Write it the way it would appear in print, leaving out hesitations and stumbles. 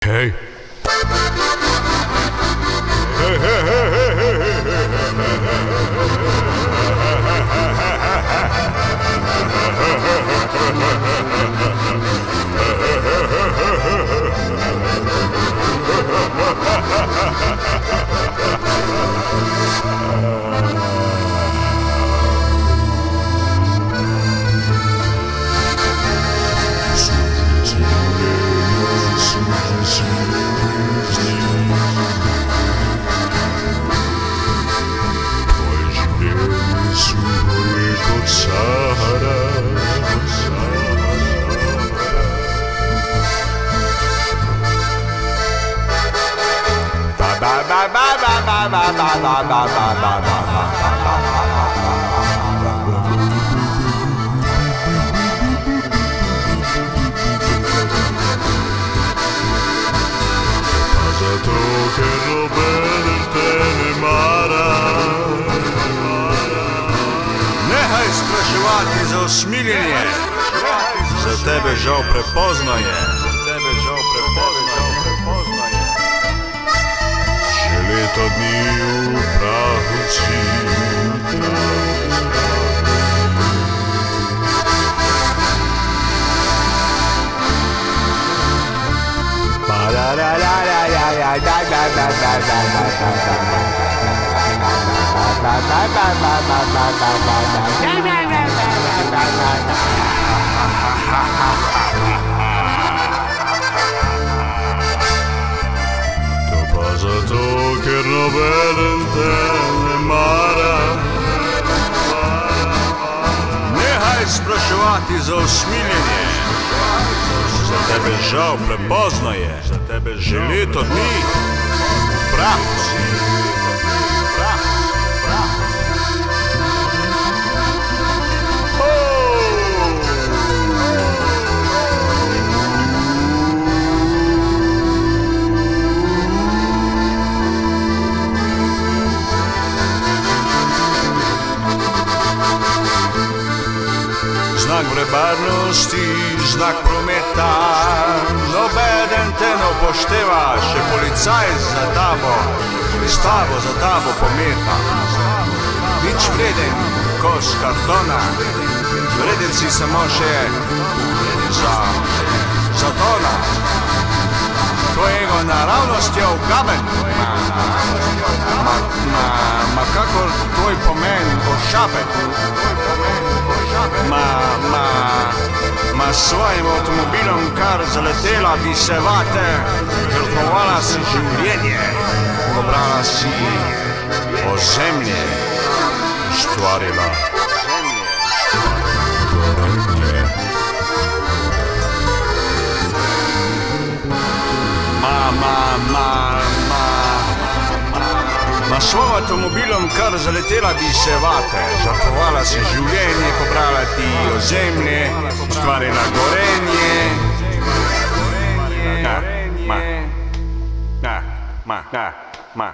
Hej. Zato che noben te ne mara. Nehaj spraševati za usmiljenje, za tebe žal prepozno je. Že leto dni v prahu si. To pa zato, ker nobeden te ne mara. Nehaj spraševati za usmiljenje, za tebe žal prepozno je. Že leto dni v prahu si. Znak vrebarnosti, znak prometa, nobeden te ne upošteva, še policaj za tabo, pristavo za tabo pometa. Nič vreden kos kartona, vreden si samo še za tona. Tvojego naravnost je ugaben, ma kakor tvoj pomen ošapen. Ma svojim avtomobilom kar zaletela bi se vate, žrtvovala si življenje, pobrala si ozemlje, štvarila gorenje. Ma svojim avtomobilom kar zaletela bi se vate, žrtvovala si življenje, pobrala ti ozemlje, ustvarila gorenje. Ma.